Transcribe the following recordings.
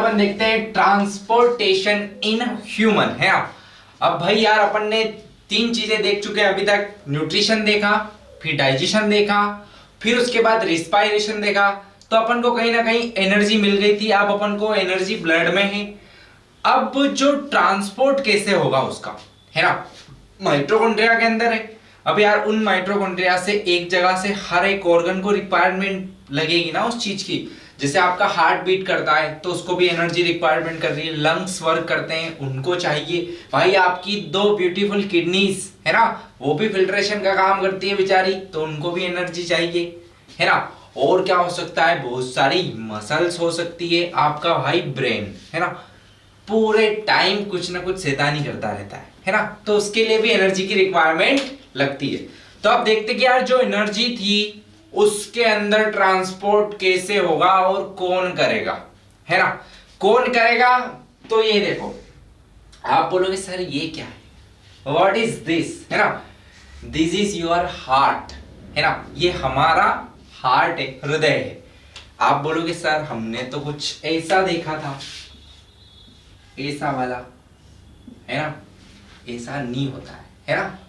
अपन देखते हैं transportation in human, है ना। अब भाई यार अपन ने 3 चीजें देख चुके हैं अभी तक। न्यूट्रिशन देखा, फिर डाइजेशन देखा, फिर उसके बाद रिस्पायरेशन देखा। तो अपन को कहीं ना कहीं एनर्जी मिल गई थी। अब अपन को एनर्जी ब्लड में है। अब जो ट्रांसपोर्ट कैसे होगा उसका, है ना, माइटोकॉन्ड्रिया के अंदर है। अब यार उन माइटोकॉन्ड्रिया से एक जगह से हर एक ऑर्गन को रिक्वायरमेंट लगेगी ना उस चीज की। जैसे आपका हार्ट बीट करता है तो उसको भी एनर्जी रिक्वायरमेंट कर रही है। लंग्स वर्क करते हैं, उनको चाहिए। भाई आपकी 2 ब्यूटीफुल किडनीज, है ना, वो भी फिल्ट्रेशन का काम करती है बेचारी, तो उनको भी एनर्जी चाहिए, है ना। और क्या हो सकता है, बहुत सारी मसल्स हो सकती है। आपका भाई ब्रेन, है ना, पूरे टाइम कुछ ना कुछ शैतानी करता रहता है ना, तो उसके लिए भी एनर्जी की रिक्वायरमेंट लगती है। तो अब देखते कि यार जो एनर्जी थी उसके अंदर ट्रांसपोर्ट कैसे होगा और कौन करेगा, है ना। कौन करेगा, तो ये देखो, आप बोलोगे सर ये क्या है, व्हाट इज दिस, है ना। दिस इज योर हार्ट, है ना, ये हमारा हार्ट है, हृदय है। आप बोलोगे सर हमने तो कुछ ऐसा देखा था, ऐसा वाला, है ना। ऐसा नहीं होता है ना,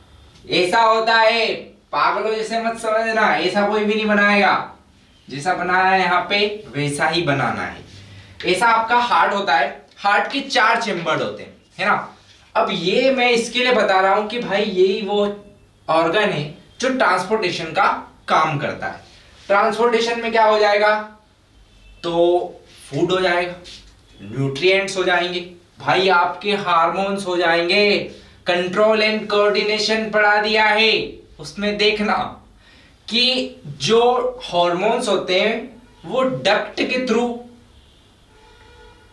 ऐसा होता है। पागलों जैसे मत समझना, ऐसा कोई भी नहीं बनाएगा। जैसा बनाया है यहाँ पे वैसा ही बनाना है। ऐसा आपका हार्ट होता है। हार्ट के 4 चेम्बर होते हैं, है ना। अब ये मैं इसके लिए बता रहा हूं कि भाई यही वो ऑर्गन है जो ट्रांसपोर्टेशन का काम करता है। ट्रांसपोर्टेशन में क्या हो जाएगा, तो फूड हो जाएगा, न्यूट्रिएंट्स हो जाएंगे, भाई आपके हार्मोन्स हो जाएंगे। कंट्रोल एंड कोऑर्डिनेशन पढ़ा दिया है, उसमें देखना कि जो हार्मोन्स होते हैं वो डक्ट के थ्रू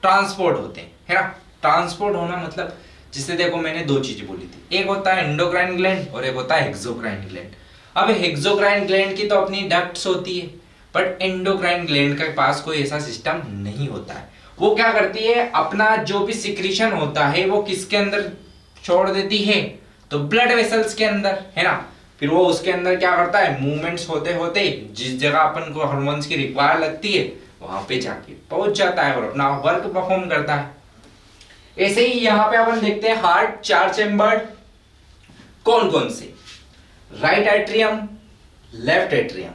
ट्रांसपोर्ट होते हैं, है ना। ट्रांसपोर्ट होना मतलब, जिसे देखो मैंने 2 चीजें बोली थी, एक होता है एंडोक्राइन ग्लैंड और एक होता है एक्सोक्राइन ग्लैंड। अब एक्सोक्राइन ग्लैंड की तो अपनी डक्ट्स होती है, बट एंडोक्राइन ग्लैंड के पास कोई ऐसा सिस्टम नहीं होता है। वो क्या करती है, अपना जो भी सिक्रीशन होता है वो किसके अंदर छोड़ देती है, तो ब्लड वेसल्स के अंदर, है ना। फिर वो उसके अंदर क्या करता है, मूवमेंट्स होते होते जिस जगह अपन को हार्मोन्स की रिक्वायर लगती है वहां पे जाके पहुंच जाता है और अपना वर्क परफॉर्म करता है। ऐसे ही यहाँ पे अपन देखते हैं हार्ट 4 चेम्बर्ड, कौन कौन से, right atrium, left atrium,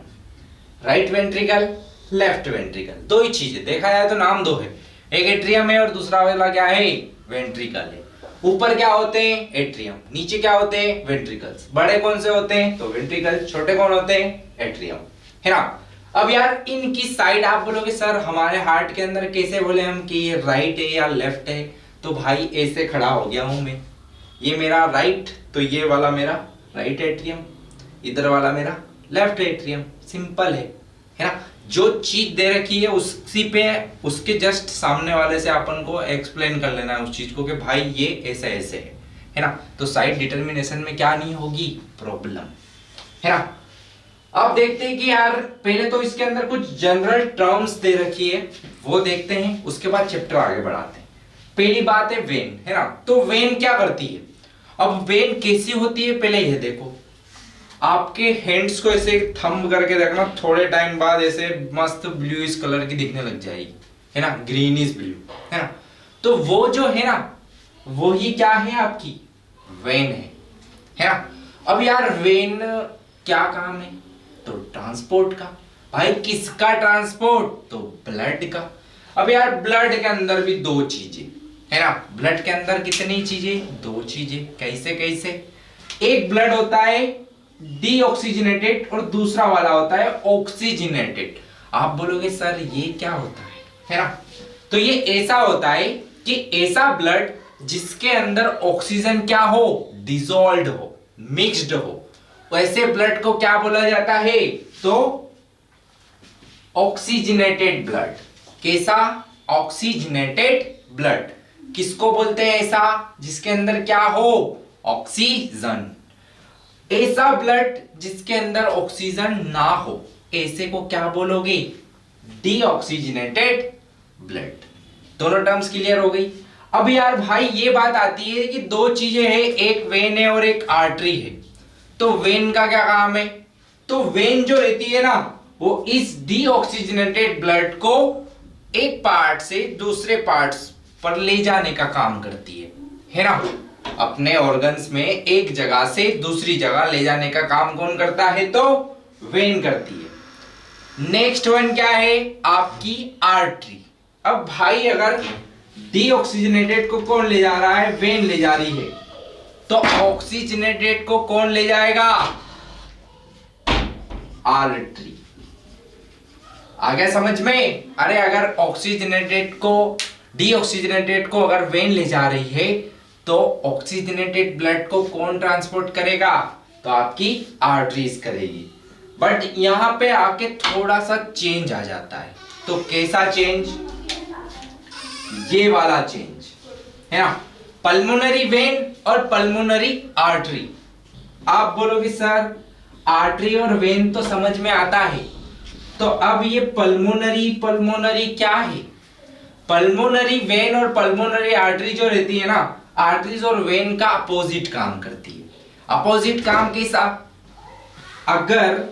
right ventricle, left ventricle. 2 ही चीजें, देखा जाए तो नाम 2 है, एक एट्रियम है और दूसरा वाला क्या है, वेंट्रिकल है। ऊपर क्या होते हैं, एट्रियम, नीचे क्या होते हैं, वेंट्रिकल्स। बड़े कौन से होते हैं, तो वेंट्रिकल, छोटे कौन होते हैं, एट्रियम, है ना। अब यार इनकी साइड आप बोलोगे सर हमारे हार्ट के अंदर कैसे बोले हम कि ये राइट है या लेफ्ट है, तो भाई ऐसे खड़ा हो गया हूं मैं, ये मेरा राइट, तो ये वाला मेरा राइट एट्रियम, इधर वाला मेरा लेफ्ट एट्रियम। सिंपल है ना। जो चीज दे रखी है उसी पे, उसके जस्ट सामने वाले से अपन को एक्सप्लेन कर लेना है उस चीज को कि भाई ये ऐसे ऐसे है ना। तो साइड डिटर्मिनेशन में क्या नहीं होगी, प्रॉब्लम, है ना। अब देखते हैं कि यार पहले तो इसके अंदर कुछ जनरल टर्म्स दे रखी है, वो देखते हैं, उसके बाद चैप्टर आगे बढ़ाते हैं। पहली बात है वेन, है ना। तो वेन क्या करती है, अब वेन कैसी होती है, पहले ये देखो, आपके हैंड्स को ऐसे थंब करके देखना, थोड़े टाइम बाद ऐसे मस्त ब्लूइश कलर की दिखने लग जाएगी, है ना, ग्रीनिश ब्लू, है ना। तो वो जो है ना, वो ही क्या है, आपकी वेन है ना। अब यार वेन क्या काम है, तो ट्रांसपोर्ट का। भाई किसका ट्रांसपोर्ट, तो ब्लड का। अब यार ब्लड के अंदर भी 2 चीजें, है ना। ब्लड के अंदर कितनी चीजें, 2 चीजें। कैसे कैसे, एक ब्लड होता है डीऑक्सीजनेटेड और दूसरा वाला होता है ऑक्सीजनेटेड। आप बोलोगे सर ये क्या होता है ना। तो ये ऐसा होता है कि ऐसा ब्लड जिसके अंदर ऑक्सीजन क्या हो, डिसॉल्व्ड हो, मिक्स्ड हो, वैसे ब्लड को क्या बोला जाता है, तो ऑक्सीजनेटेड ब्लड। कैसा, ऑक्सीजनेटेड ब्लड। किसको बोलते हैं ऐसा, जिसके अंदर क्या हो, ऑक्सीजन। ऐसा ब्लड जिसके अंदर ऑक्सीजन ना हो, ऐसे को क्या बोलोगे, डीऑक्सीजनेटेड ब्लड। दोनों टर्म्स क्लियर हो गई। अब यार भाई ये बात आती है कि 2 चीजें हैं, एक वेन है और एक आर्टरी है। तो वेन का क्या काम है, तो वेन जो रहती है ना, वो इस डीऑक्सीजनेटेड ब्लड को एक पार्ट से दूसरे पार्ट्स पर ले जाने का काम करती है ना। अपने ऑर्गन्स में एक जगह से दूसरी जगह ले जाने का काम कौन करता है? तो वेन करती है। नेक्स्ट वन क्या है? आपकी आर्टरी। अब भाई अगर डीऑक्सीजनेटेड को कौन ले जा रहा है? वेन ले जा रही है। तो ऑक्सीजनेटेड को कौन ले जाएगा? आर्टरी। आ गया समझ में? अरे अगर ऑक्सीजनेटेड को डीऑक्सीजनेटेड को अगर वेन ले जा रही है तो ऑक्सीजनेटेड ब्लड को कौन ट्रांसपोर्ट करेगा? तो आपकी आर्टरीज करेगी। बट यहां पे आके थोड़ा सा चेंज आ जाता है। तो कैसा चेंज? ये वाला चेंज है ना, पल्मोनरी वेन और पल्मोनरी आर्टरी। आप बोलोगे सर आर्टरी और वेन तो समझ में आता है, तो अब ये पल्मोनरी क्या है? पल्मोनरी वेन और पल्मोनरी आर्टरी जो रहती है ना, आर्टरीज और वेन का अपोजिट काम करती है। अपोजिट काम कैसा? अगर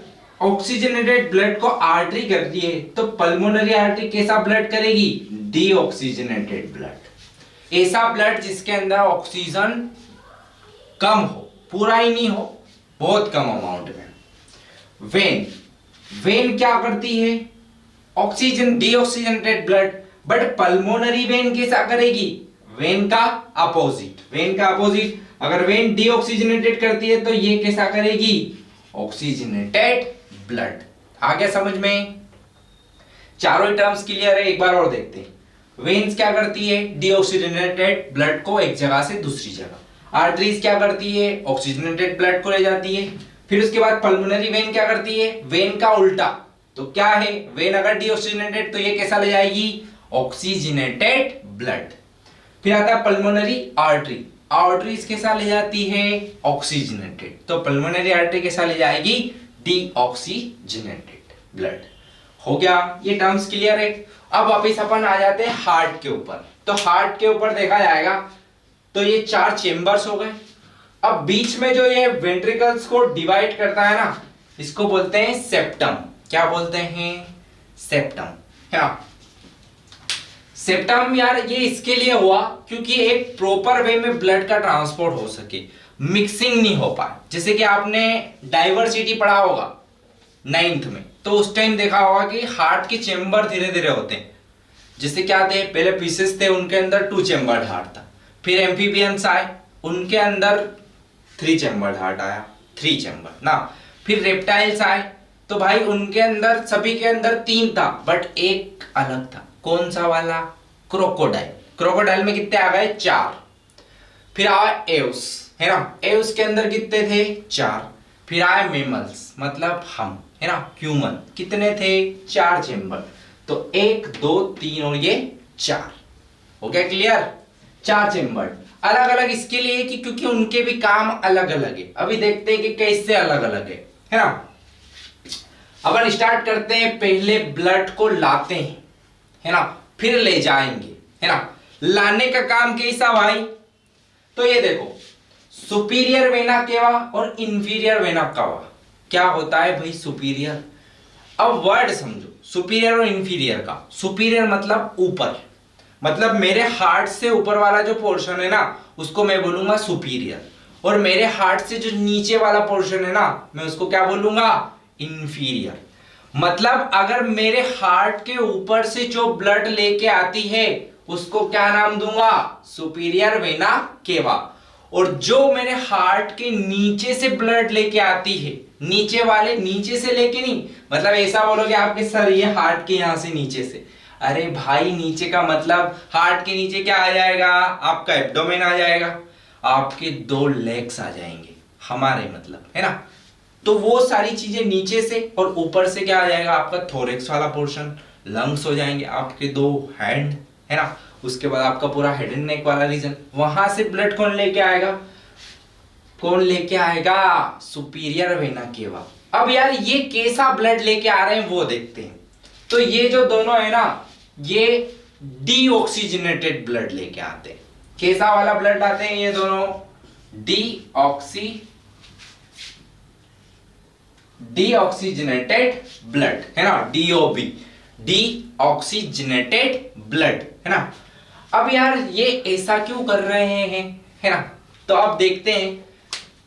ऑक्सीजनेटेड ब्लड को आर्टरी करती है तो पल्मोनरी आर्टरी कैसा ब्लड करेगी? Deoxygenated blood. ऐसा ब्लड जिसके अंदर ऑक्सीजन कम हो, पूरा ही नहीं हो, बहुत कम अमाउंट में। वेन क्या करती है? Oxygen, deoxygenated blood. But pulmonary vein कैसा करेगी? वेन का अपोजिट। अगर वेन डीऑक्सीजनेटेड करती है तो ये कैसा करेगी? Oxygenated blood. आ गया समझ में? चारों टर्म्स क्लियर है? एक बार और देखते हैं। वेन्स क्या करती है? डीऑक्सीजनेटेड ब्लड को एक जगह से दूसरी जगह। आर्टरीज क्या करती है? ऑक्सीजनेटेड ब्लड को ले जाती है। फिर उसके बाद पल्मोनरी वेन क्या करती है? वेन का उल्टा। तो क्या है? वेन अगर डीऑक्सीजनेटेड तो ये कैसा ले जाएगी? Oxygenated blood. फिर आता है पल्मोनरी आर्टरी। आर्टरीज कैसा ले जाती है? ऑक्सीजनेटेड। तो पल्मोनरी आर्टरी कैसा ले जाएगी? Deoxygenated blood. हो गया? ये टर्म्स क्लियर है? अब वापिस अपन आ जाते हैं हार्ट के ऊपर। तो हार्ट के ऊपर देखा जाएगा तो ये 4 चेंबर्स हो गए। अब बीच में जो ये वेंट्रिकल्स को डिवाइड करता है ना, इसको बोलते हैं सेप्टम। क्या बोलते हैं? सेप्टम। हाँ, सेप्टम यार ये इसके लिए हुआ क्योंकि एक प्रॉपर वे में ब्लड का ट्रांसपोर्ट हो सके, मिक्सिंग नहीं हो पाए। जैसे कि आपने डाइवर्सिटी पढ़ा होगा 9th में, तो उस टाइम देखा होगा कि हार्ट के चेंबर धीरे धीरे होते हैं। जैसे क्या थे? पहले पीसेस थे, उनके अंदर 2 चेंबर्ड हार्ट था। फिर एम्फीबियंस आए, उनके अंदर 3 चेंबर्ड हार्ट आया, 3 चेंबर ना। फिर रेप्टाइल्स आए तो भाई उनके अंदर, सभी के अंदर 3 था, बट एक अलग था। कौन सा वाला? क्रोकोडाइल। क्रोकोडाइल में कितने आ गए? 4। फिर आया एव्स, है ना। एव्स के अंदर कितने थे? 4। फिर आए मेमल्स, मतलब हम, है ना, ह्यूमन। कितने थे? 4 चेंबर। तो 1 2 3 और ये 4। हो गया क्लियर? 4 चेंबर अलग अलग इसके लिए कि क्योंकि उनके भी काम अलग अलग है। अभी देखते हैं कि कैसे अलग अलग है ना। अपन स्टार्ट करते हैं, पहले ब्लड को लाते हैं, है ना, फिर ले जाएंगे, है ना। लाने का काम कैसा भाई? तो ये देखो, सुपीरियर वेना केवा और इंफीरियर वेना केवा। क्या होता है भाई सुपीरियर? अब वर्ड समझो, सुपीरियर और इंफीरियर का। सुपीरियर मतलब ऊपर, मतलब मेरे हार्ट से ऊपर वाला जो पोर्शन है ना, उसको मैं बोलूंगा सुपीरियर। और मेरे हार्ट से जो नीचे वाला पोर्शन है ना, मैं उसको क्या बोलूंगा? इंफीरियर। मतलब अगर मेरे हार्ट के ऊपर से जो ब्लड लेके आती है उसको क्या नाम दूंगा? Superior vena cava. और जो मेरे हार्ट के नीचे से ब्लड लेके आती है, नीचे वाले, नीचे से लेके नहीं, मतलब ऐसा बोलोगे आपके सर ये हार्ट के यहां से नीचे से, अरे भाई नीचे का मतलब हार्ट के नीचे क्या आ जाएगा? आपका एब्डोमेन आ जाएगा, आपके 2 लेग्स आ जाएंगे हमारे, मतलब, है ना। तो वो सारी चीजें नीचे से, और ऊपर से क्या आ जाएगा? आपका थोरेक्स वाला पोर्शन, लंग्स हो जाएंगे, आपके 2 हैंड, है ना। उसके बाद आपका पूरा हेड एंड नेक वाला रीजन, वहां से ब्लड कौन लेके आएगा? कौन लेके आएगा? Superior vena cava. अब यार ये कैसा ब्लड लेके आ रहे हैं वो देखते हैं। तो ये जो दोनों है ना, ये डीऑक्सीजनेटेड ब्लड लेके आते हैं। कैसा वाला ब्लड आते हैं ये दोनों? डीऑक्सीजनेटेड ब्लड, है ना, डीओबी। डीऑक्सीजनेटेड ब्लड, है ना। अब यार ये ऐसा क्यों कर रहे हैं, है ना। तो अब देखते हैं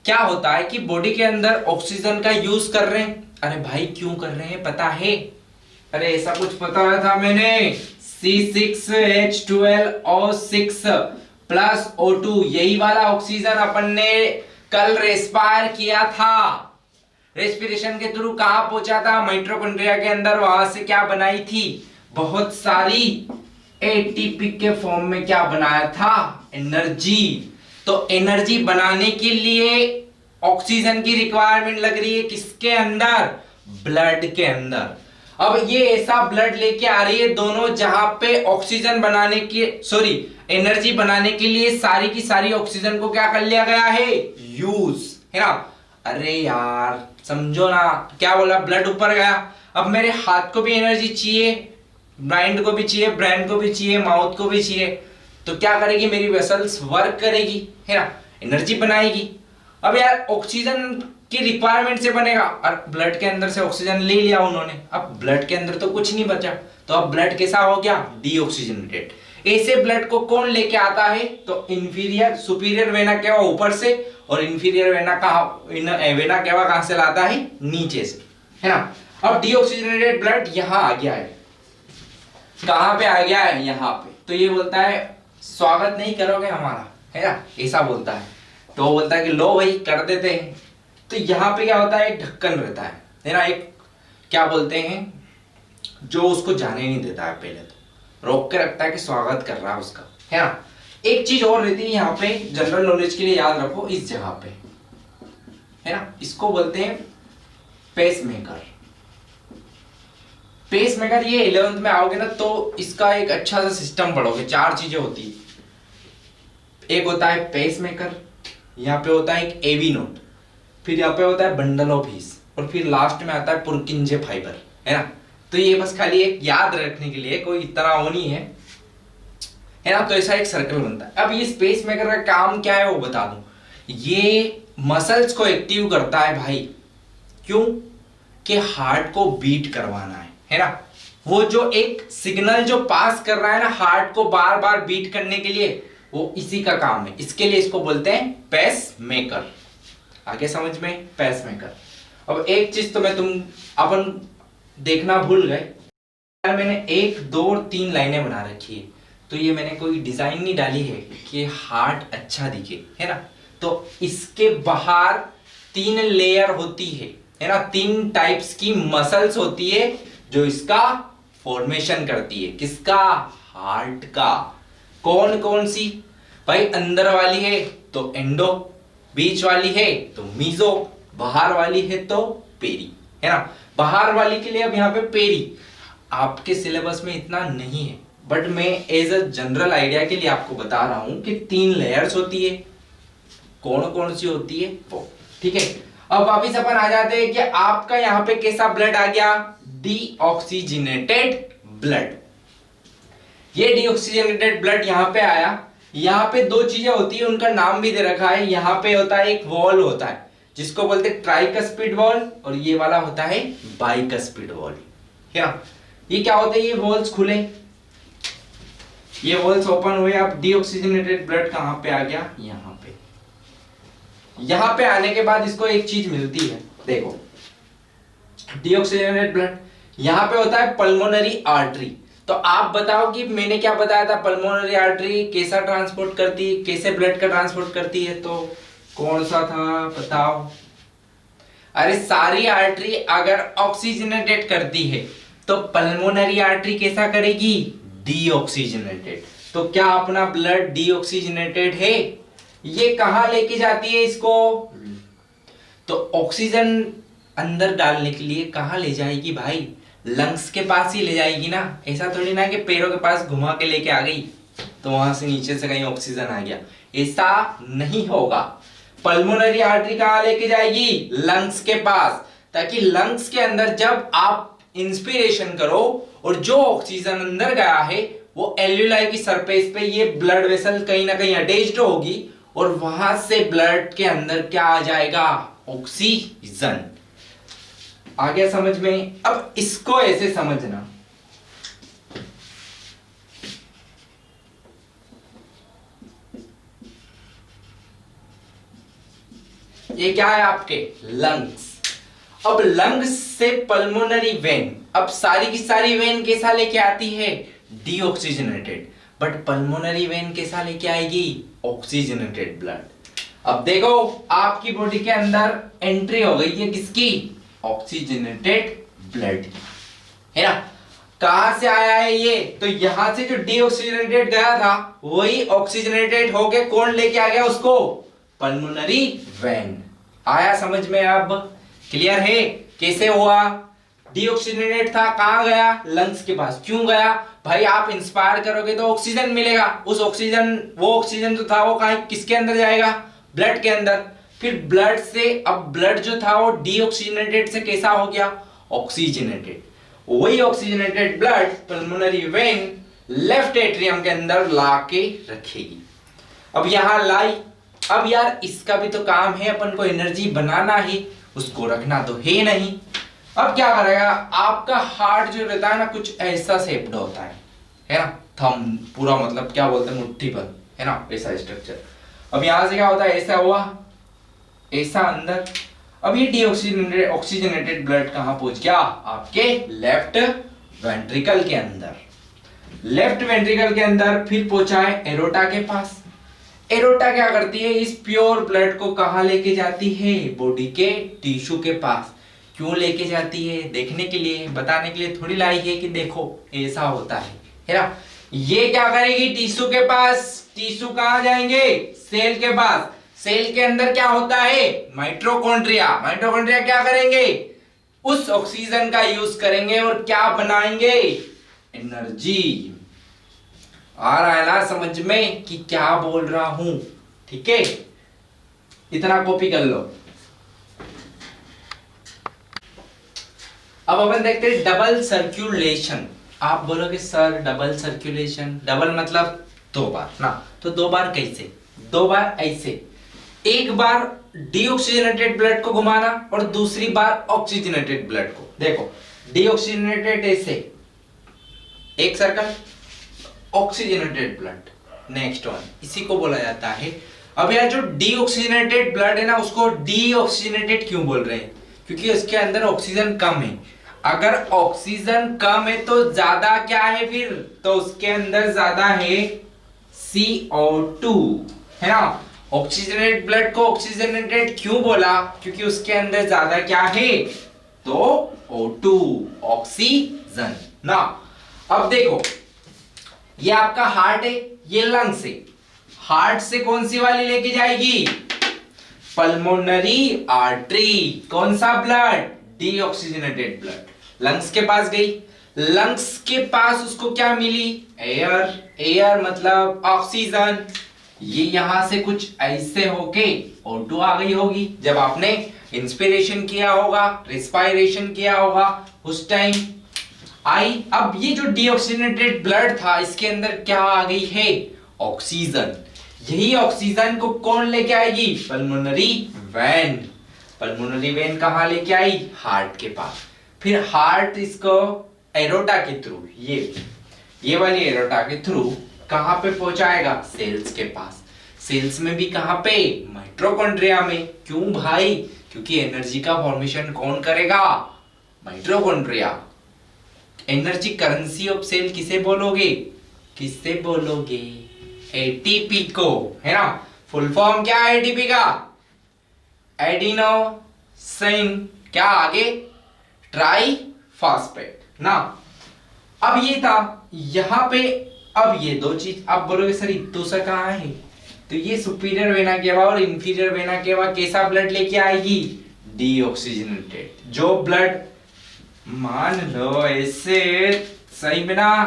क्या होता है कि बॉडी के अंदर ऑक्सीजन का यूज कर रहे हैं। अरे भाई क्यों कर रहे हैं पता है? अरे ऐसा कुछ बताया था मैंने, C6H12O6 प्लस O2, यही वाला ऑक्सीजन अपन ने कल रेस्पायर किया था। रेस्पिरेशन के थ्रू कहां पहुंचा था? माइटोकॉन्ड्रिया के अंदर। वहां से क्या बनाई थी? बहुत सारी एटीपी के फॉर्म में क्या बनाया था? एनर्जी। तो एनर्जी बनाने के लिए ऑक्सीजन की रिक्वायरमेंट लग रही है किसके अंदर? ब्लड के अंदर। अब ये ऐसा ब्लड लेके आ रही है दोनों, जहां पे ऑक्सीजन बनाने की एनर्जी बनाने के लिए सारी की सारी ऑक्सीजन को क्या कर लिया गया है? यूज, है ना। अरे यार समझो ना, क्या बोला? ब्लड ऊपर गया। अब मेरे हाथ को भी एनर्जी चाहिए, माइंड को भी चाहिए, ब्रेन को भी चाहिए, माउथ को भी चाहिए। तो क्या करेगी? मेरी वेसल्स वर्क करेगी, है ना, एनर्जी बनाएगी। अब यार ऑक्सीजन की रिक्वायरमेंट से बनेगा, और ब्लड के अंदर से ऑक्सीजन ले लिया उन्होंने, अब ब्लड के अंदर तो कुछ नहीं बचा। तो अब ब्लड कैसा हो गया? डीऑक्सीजनेटेड। ऐसे ब्लड को कौन लेके आता है? तो इंफीरियर, सुपीरियर वेना केवा ऊपर से, और इंफीरियर वेना वेना केवा कहां से लाता है? नीचे से, है ना। अब डीऑक्सीजनेटेड ब्लड यहां आ गया है। कहां पे आ गया है? यहां पे। तो ये बोलता है स्वागत नहीं करोगे हमारा, है ना, ऐसा बोलता है। तो बोलता है कि लो भाई कर देते हैं। तो यहाँ पे क्या होता है? एक ढक्कन रहता है ना, एक क्या बोलते हैं, जो उसको जाने नहीं देता है, पहले तो रोक के रखता है कि स्वागत कर रहा है उसका, है ना। एक चीज और रहती है यहाँ पे, जनरल नॉलेज के लिए याद रखो, इस जगह पे, है ना, इसको बोलते हैं पेसमेकर। पेसमेकर ये 11th में आओगे ना तो इसका एक अच्छा सा सिस्टम पढ़ोगे। 4 चीजें होती है। एक होता है पेसमेकर, यहाँ पे होता है एक एवी नोट, फिर यहाँ पे होता है बंडल ऑफ हीस, और फिर लास्ट में आता है पुरकिंजे फाइबर, है ना। तो ये बस खाली एक याद रखने के लिए, कोई इतना वो नहीं है ना। तो ऐसा एक सर्कल बनता है। अब ये स्पेस मेकर का काम क्या है वो बता दूं। ये मसल्स को एक्टिव करता है भाई। क्यों? कि हार्ट को बीट करवाना है ना। वो जो एक सिग्नल जो पास कर रहा है ना हार्ट को बार बार बीट करने के लिए, वो इसी का काम है। इसके लिए इसको बोलते हैं पेस मेकर। आगे समझ में? Pacemaker. अब एक चीज तो मैं अपन देखना भूल गए, मैंने 1 2 और 3 लाइनें बना रखी है। तो ये मैंने कोई डिजाइन नहीं डाली है कि हार्ट अच्छा दिखे, है ना। तो इसके बाहर 3 लेयर होती है ना, 3 टाइप्स की मसल्स होती है जो इसका फॉर्मेशन करती है। किसका? हार्ट का। कौन कौन सी? भाई अंदर वाली है तो एंडो, बीच वाली है तो मीजो, बाहर वाली है तो पेरी, है ना। बाहर वाली के लिए अब यहाँ पे पेरी आपके सिलेबस में इतना नहीं है, बट मैं एज अ जनरल आइडिया के लिए आपको बता रहा हूं कि 3 लेयर्स होती है। कौन कौन सी होती है वो, ठीक है। अब वापिस अपन आ जाते हैं कि आपका यहाँ पे कैसा ब्लड आ गया? Deoxygenated blood. ये डीऑक्सीजनेटेड ब्लड यहाँ पे आया। यहाँ पे 2 चीजें होती है, उनका नाम भी दे रखा है। यहाँ पे होता है एक वॉल होता है जिसको बोलते हैं ट्राइकस्पिड वॉल, और ये वाला होता है बाइकस्पिड वॉल, क्या? ये क्या होता है? ये वॉल्स खुले, ये वॉल्स ओपन हुए। अब डीऑक्सीजनेटेड ब्लड कहां पे आ गया? यहाँ पे। यहाँ पे आने के बाद इसको एक चीज मिलती है, देखो डीऑक्सीजनेटेड ब्लड यहाँ पे होता है पल्मोनरी आर्टरी। तो आप बताओ कि मैंने क्या बताया था? पल्मोनरी आर्टरी कैसा ट्रांसपोर्ट करती है, कैसे ब्लड का ट्रांसपोर्ट करती है? तो कौन सा था बताओ? अरे सारी आर्टरी अगर ऑक्सीजनेटेड करती है तो पल्मोनरी आर्टरी कैसा करेगी? डीऑक्सीजनेटेड। तो क्या अपना ब्लड डीऑक्सीजनेटेड है? ये कहां लेके जाती है इसको? तो ऑक्सीजन अंदर डालने के लिए कहां ले जाएगी भाई? लंग्स के पास ही ले जाएगी ना। ऐसा थोड़ी ना कि पैरों के पास घुमा के लेके आ गई तो वहां से नीचे से कहीं ऑक्सीजन आ गया, ऐसा नहीं होगा। पल्मोनरी आर्टरी कहां लेके जाएगी? लंग्स के पास, ताकि लंग्स के अंदर जब आप इंस्पिरेशन करो और जो ऑक्सीजन अंदर गया है वो एल्यूलाई की सरफेस पे ये ब्लड वेसल कहीं ना कहीं अटैच्ड होगी और वहां से ब्लड के अंदर क्या आ जाएगा? ऑक्सीजन। आ गया समझ में? अब इसको ऐसे समझना ये क्या है आपके लंग्स। अब लंग्स से पल्मोनरी वेन, अब सारी की सारी वेन कैसा लेके आती है, डीऑक्सीजनेटेड, बट पल्मोनरी वेन कैसा लेके आएगी, ऑक्सीजनेटेड ब्लड। अब देखो आपकी बॉडी के अंदर एंट्री हो गई है किसकी, ऑक्सीजनेटेड ब्लड, है ना। कहां से आया है ये, तो यहां से जो डीऑक्सीजनेटेड गया था वही ऑक्सीजनेटेड होके कौन लेके आ गया उसको, पल्मोनरी वेन। आया समझ में, अब क्लियर है कैसे हुआ। डीऑक्सीजनेटेड था, कहां गया, लंग्स के पास। क्यों गया भाई, आप इंस्पायर करोगे तो ऑक्सीजन मिलेगा, उस ऑक्सीजन, वो ऑक्सीजन जो था वो कहां, किसके अंदर जाएगा, ब्लड के अंदर। फिर ब्लड से, अब ब्लड जो था वो डीऑक्सीजनेटेड से कैसा हो गया, ऑक्सीजनेटेड। वही oxygenated blood pulmonary vein left atrium के अंदर लाके रखेगी। अब यहां लाई, अब यार इसका भी तो काम है, अपन को एनर्जी बनाना ही, उसको रखना तो है नहीं। अब क्या करेगा, आपका हार्ट जो रहता है ना कुछ ऐसा शेप्ड होता है ना, थंब पूरा, मतलब क्या बोलते हैं मुट्ठी पर, है ना, ऐसा स्ट्रक्चर। अब यहां से क्या होता है, ऐसा हुआ, ऐसा अंदर। अब ये डीऑक्सीजनेटेड ऑक्सीजनेटेड ब्लड कहां पहुंच गया, आपके लेफ्ट वेंट्रिकल के अंदर। लेफ्ट वेंट्रिकल के अंदर फिर पहुंचा है एरोटा के पास। एरोटा क्या करती है, इस प्योर ब्लड को कहां लेके जाती है, बॉडी के टिश्यू के पास। क्यों लेके जाती है, देखने के लिए, बताने के लिए थोड़ी लाई है कि देखो ऐसा होता है ना। ये क्या करेगी, टिश्यू के पास। टिश्यू कहां जाएंगे, सेल के पास। सेल के अंदर क्या होता है, माइटोकॉन्ड्रिया। माइटोकॉन्ड्रिया क्या करेंगे, उस ऑक्सीजन का यूज करेंगे और क्या बनाएंगे, एनर्जी। आ रहा है ना समझ में कि क्या बोल रहा हूं, ठीक है, इतना कॉपी कर लो। अब अपन देखते हैं डबल सर्कुलेशन। आप बोलोगे सर डबल सर्कुलेशन, डबल मतलब दो बार ना, तो दो बार कैसे, दो बार ऐसे, एक बार डीऑक्सीजनेटेड ब्लड को घुमाना और दूसरी बार ऑक्सीजनेटेड ब्लड को। देखो डीऑक्सीजनेटेड ऐसे एक circle, oxygenated blood next one, इसी को बोला जाता है। अब यार जो डीऑक्सीजनेटेड ब्लड है ना उसको डीऑक्सीजनेटेड क्यों बोल रहे हैं, क्योंकि उसके अंदर ऑक्सीजन कम है। अगर ऑक्सीजन कम है तो ज्यादा क्या है फिर, तो उसके अंदर ज्यादा है CO2, है ना। ऑक्सीजनेटेड ब्लड को ऑक्सीजनेटेड क्यों बोला, क्योंकि उसके अंदर ज्यादा क्या है, तो O2 ऑक्सीजन ना। अब देखो ये आपका हार्ट है, ये लंग्स है। हार्ट से कौन सी वाली लेके जाएगी, पल्मोनरी आर्टरी। कौन सा ब्लड, डीऑक्सीजनेटेड ब्लड। लंग्स के पास गई, लंग्स के पास उसको क्या मिली, एयर। एयर मतलब ऑक्सीजन। ये यहां से कुछ ऐसे होके O2 आ गई होगी जब आपने इंस्पिरेशन किया होगा, रेस्पिरेशन किया होगा उस टाइम आई। अब ये जो डीऑक्सीजनेटेड ब्लड था इसके अंदर क्या आ गई है, ऑक्सीजन। यही ऑक्सीजन को कौन लेके आएगी, पल्मोनरी वेन। पल्मोनरी वेन कहां लेके आई, हार्ट के पास। फिर हार्ट इसको एरोटा के थ्रू, ये वाली एरोटा के थ्रू कहां पे पहुंचाएगा, सेल्स के पास। सेल्स में भी कहां पे, माइटोकॉन्ड्रिया में। क्यों भाई, क्योंकि एनर्जी का फॉर्मेशन कौन करेगा, mitochondria. Energy currency of cell किसे बोलोगे, किससे बोलोगे, एटीपी को, है ना। फुल फॉर्म क्या है एटीपी का, एडिनोसिन, क्या आगे, ट्राई फॉस्फेट ना। अब ये था यहां पे। अब ये दो चीज आप बोलोगे सर दूसरा कहां है, तो ये सुपीरियर वेना केवा और इंफीरियर वेना केवा कैसा ब्लड लेके आएगी, डीऑक्सीजनेटेड। जो ब्लड मान लो ऐसे सही में ना,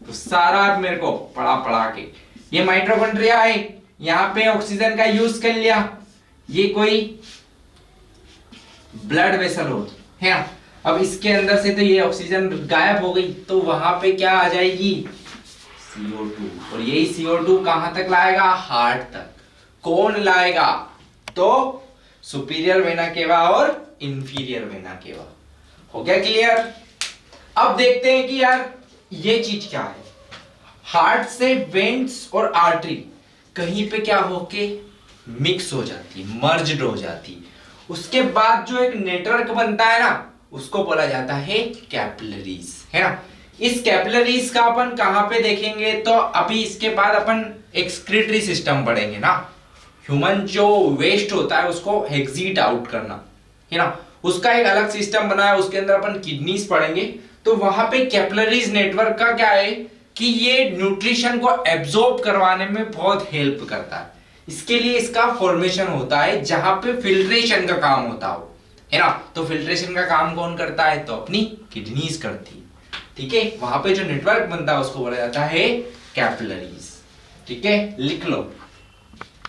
तो सारा मेरे को पढ़ा पढ़ा के, ये माइटोकॉन्ड्रिया है, यहां पे ऑक्सीजन का यूज कर लिया, ये कोई ब्लड वेसल हो, है ना। अब इसके अंदर से तो ये ऑक्सीजन गायब हो गई, तो वहां पे क्या आ जाएगी, CO2। और यही CO2 कहां तक लाएगा, हार्ट तक। कौन लाएगा, तो सुपीरियर वेना केवा और इंफीरियर वेना केवा। हो गया क्लियर। अब देखते हैं कि यार ये चीज क्या है। हार्ट से वेन्स और आर्टरी कहीं पे क्या होके मिक्स हो जाती है, मर्ज्ड हो जाती है। उसके बाद जो एक नेटवर्क बनता है ना, उसको बोला जाता है कैपिलरीज, है ना। इस कैपिलरीज का अपन कहां पे देखेंगे, तो अभी इसके बाद अपन एक्सक्रीटरी सिस्टम पढ़ेंगे ना। ह्यूमन जो वेस्ट होता है उसको एग्जिट आउट करना, है ना, उसका एक अलग सिस्टम बना है, उसके अंदर अपन किडनीज पढ़ेंगे। तो वहां पे कैपिलरीज नेटवर्क का क्या है कि ये न्यूट्रिशन को एब्जॉर्ब करवाने में बहुत हेल्प करता है। इसके लिए इसका फॉर्मेशन होता है जहां पे फिल्ट्रेशन का काम होता हो, है ना। तो फिल्ट्रेशन का काम कौन करता है, तो अपनी किडनीज करती है, ठीक है। वहां पे जो नेटवर्क बनता है उसको बोला जाता है कैपिलरीज, ठीक है, लिख लो।